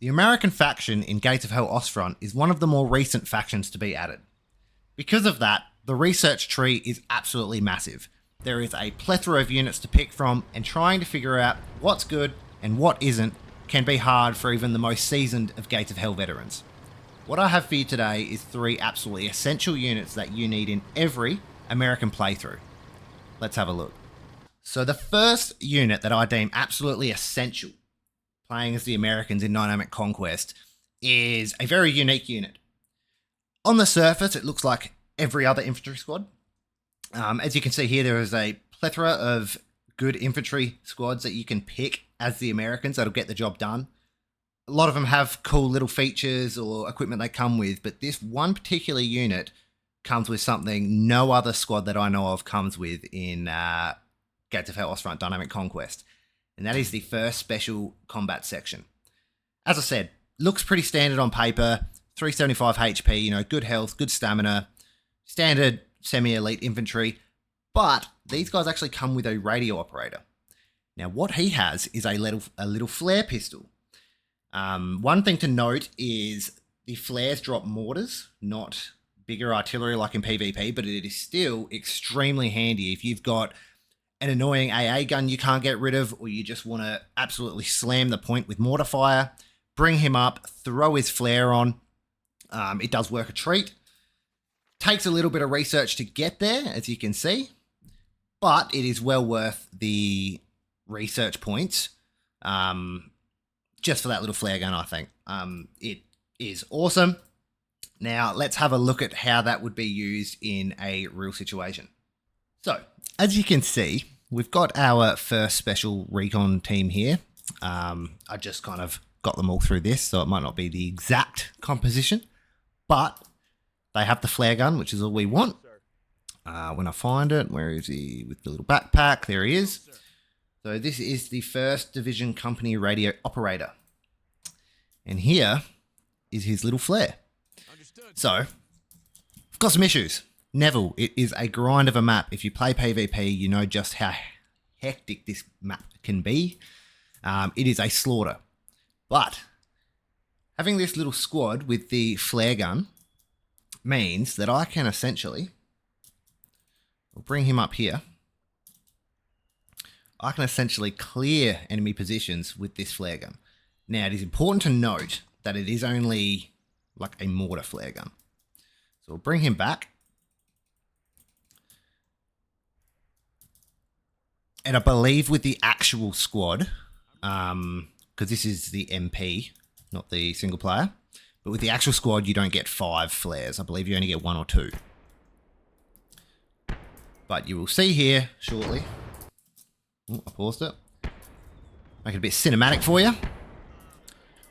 The American faction in Gates of Hell Ostfront is one of the more recent factions to be added. Because of that, the research tree is absolutely massive. There is a plethora of units to pick from, and trying to figure out what's good and what isn't can be hard for even the most seasoned of Gates of Hell veterans. What I have for you today is 3 absolutely essential units that you need in every American playthrough. Let's have a look. So the first unit that I deem absolutely essential playing as the Americans in Dynamic Conquest is a very unique unit. On the surface, it looks like every other infantry squad. As you can see here, there is a plethora of good infantry squads that you can pick as the Americans that'll get the job done. A lot of them have cool little features or equipment they come with, but this one particular unit comes with something no other squad that I know of comes with in Gates of Hell Ostfront Dynamic Conquest, and that is the first special combat section. As I said, looks pretty standard on paper, 375 HP, good health, good stamina, standard semi-elite infantry, but these guys actually come with a radio operator. Now, what he has is a little flare pistol. One thing to note is the flares drop mortars, not bigger artillery like in PvP, but it is still extremely handy if you've got an annoying AA gun you can't get rid of, or you just want to absolutely slam the point with mortar fire. Bring him up, throw his flare on. It does work a treat. Takes a little bit of research to get there, as you can see, but it is well worth the research points just for that little flare gun, I think. It is awesome. Now, let's have a look at how that would be used in a real situation. So, as you can see, we've got our first special recon team here. I just kind of got them all through this, so it might not be the exact composition, but they have the flare gun, which is all we want. When I find it, where is he with the little backpack? There he is. So this is the 1st Division Company radio operator. And here is his little flare. So, I've got some issues. Neville, it is a grind of a map. If you play PvP, you know just how hectic this map can be. It is a slaughter. But, having this little squad with the flare gun means that I can essentially, I'll bring him up here, I can essentially clear enemy positions with this flare gun. Now, it is important to note that it is only like a mortar flare gun. So we'll bring him back. And I believe with the actual squad, because this is the MP, not the single player, but with the actual squad, you don't get 5 flares. I believe you only get 1 or 2. But you will see here shortly. Oh, I paused it. Make it a bit cinematic for you.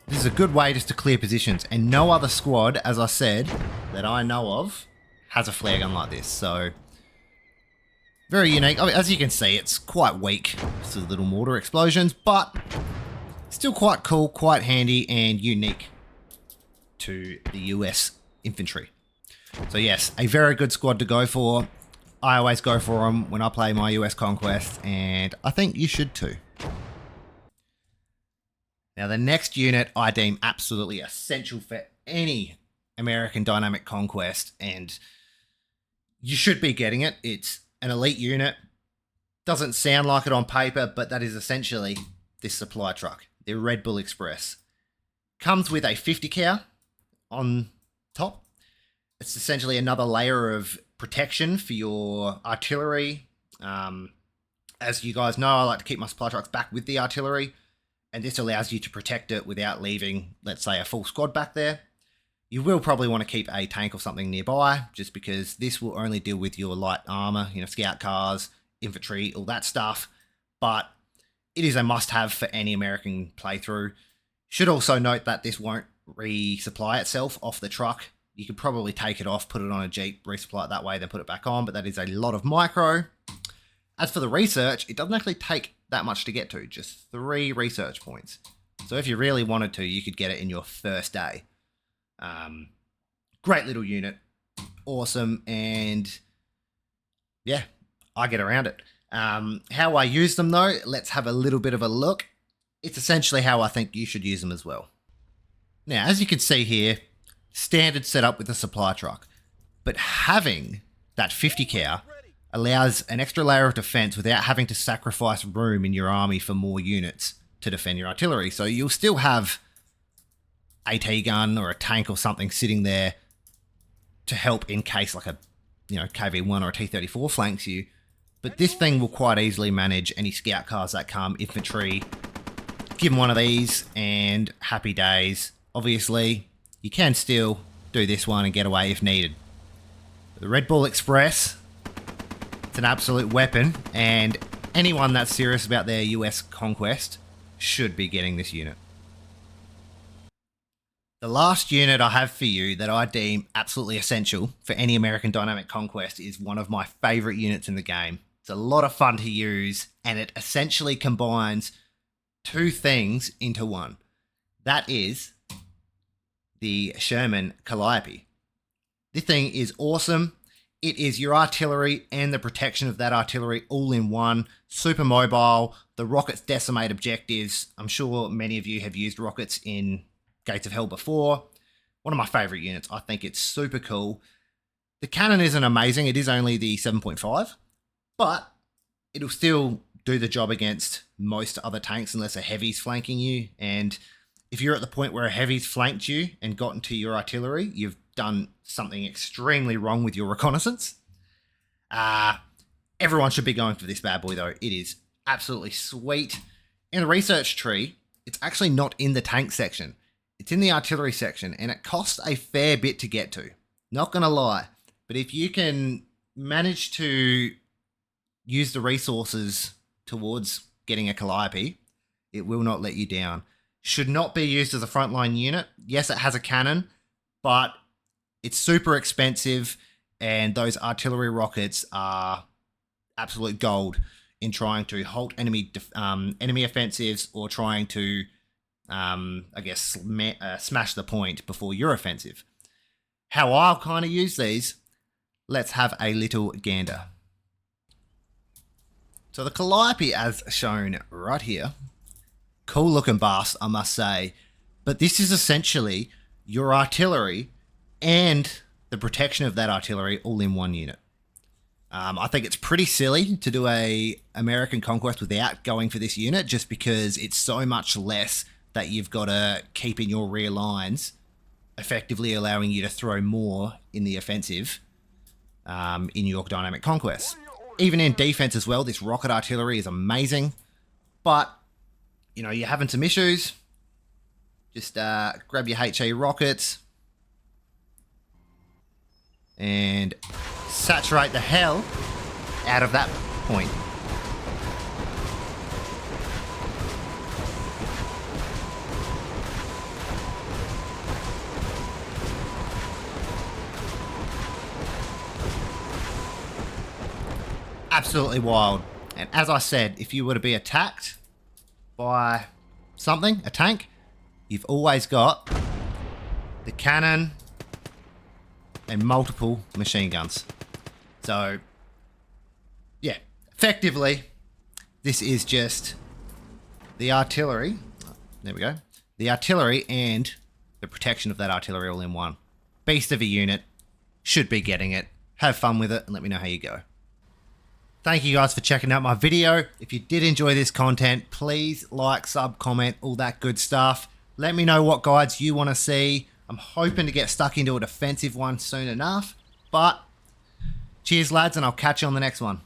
This is a good way just to clear positions, and no other squad, as I said, that I know of, has a flare gun like this. So, very unique. I mean, as you can see, it's quite weak. Just the little mortar explosions, but still quite cool, quite handy, and unique to the US infantry. So yes, a very good squad to go for. I always go for them when I play my US Conquest, and I think you should too. Now, the next unit I deem absolutely essential for any American Dynamic Conquest, and you should be getting it. It's an elite unit. Doesn't sound like it on paper, but that is essentially this supply truck, the Red Bull Express. Comes with a 50 cal on top. It's essentially another layer of protection for your artillery. As you guys know, I like to keep my supply trucks back with the artillery, and this allows you to protect it without leaving, let's say, a full squad back there. You will probably want to keep a tank or something nearby, just because this will only deal with your light armor, scout cars, infantry, all that stuff. But it is a must-have for any American playthrough. Should also note that this won't resupply itself off the truck. You could probably take it off, put it on a Jeep, resupply it that way, then put it back on, but that is a lot of micro. As for the research, it doesn't actually take that much to get to, just 3 research points. So if you really wanted to, you could get it in your first day. Great little unit, awesome, and yeah, I get around it. How I use them though, let's have a little bit of a look. It's essentially how I think you should use them as well. Now, as you can see here, standard setup with the supply truck, but having that 50 cal allows an extra layer of defense without having to sacrifice room in your army for more units to defend your artillery. So you'll still have a AT gun or a tank or something sitting there to help in case like a KV-1 or a T-34 flanks you. But this thing will quite easily manage any scout cars that come, infantry. Give them one of these and happy days. Obviously, you can still do this one and get away if needed. The Red Bull Express, it's an absolute weapon, and anyone that's serious about their US conquest should be getting this unit. The last unit I have for you that I deem absolutely essential for any American Dynamic Conquest is one of my favourite units in the game. It's a lot of fun to use, and it essentially combines two things into one. That is the Sherman Calliope. This thing is awesome. It is your artillery and the protection of that artillery all in one. Super mobile. The rockets decimate objectives. I'm sure many of you have used rockets in Gates of Hell before. One of my favourite units. I think it's super cool. The cannon isn't amazing. It is only the 7.5, but it'll still do the job against most other tanks unless a heavy's flanking you. And if you're at the point where a heavy's flanked you and gotten to your artillery, you've done something extremely wrong with your reconnaissance. Everyone should be going for this bad boy though. It is absolutely sweet. In the research tree, it's actually not in the tank section. It's in the artillery section, and it costs a fair bit to get to. Not gonna lie, but if you can manage to use the resources towards getting a Calliope, it will not let you down. Should not be used as a frontline unit. Yes, it has a cannon, but it's super expensive, and those artillery rockets are absolute gold in trying to halt enemy offensives or trying to smash the point before your offensive. How I'll kind of use these, let's have a little gander. So the Calliope, as shown right here, cool looking bastard, I must say, but this is essentially your artillery and the protection of that artillery all in one unit. I think it's pretty silly to do a American Conquest without going for this unit, just because it's so much less that you've got to keep in your rear lines, effectively allowing you to throw more in the offensive in your Dynamic Conquest. Even in defense as well, this rocket artillery is amazing, but you're having some issues. Just grab your HE rockets and saturate the hell out of that point. Absolutely wild. And as I said, if you were to be attacked by something, a tank, you've always got the cannon and multiple machine guns. So, yeah, effectively, this is just the artillery. There we go. The artillery and the protection of that artillery all in one. Beast of a unit. Should be getting it. Have fun with it and let me know how you go. Thank you guys for checking out my video. If you did enjoy this content, please like, sub, comment, all that good stuff. Let me know what guides you want to see. I'm hoping to get stuck into a defensive one soon enough. But cheers lads, and I'll catch you on the next one.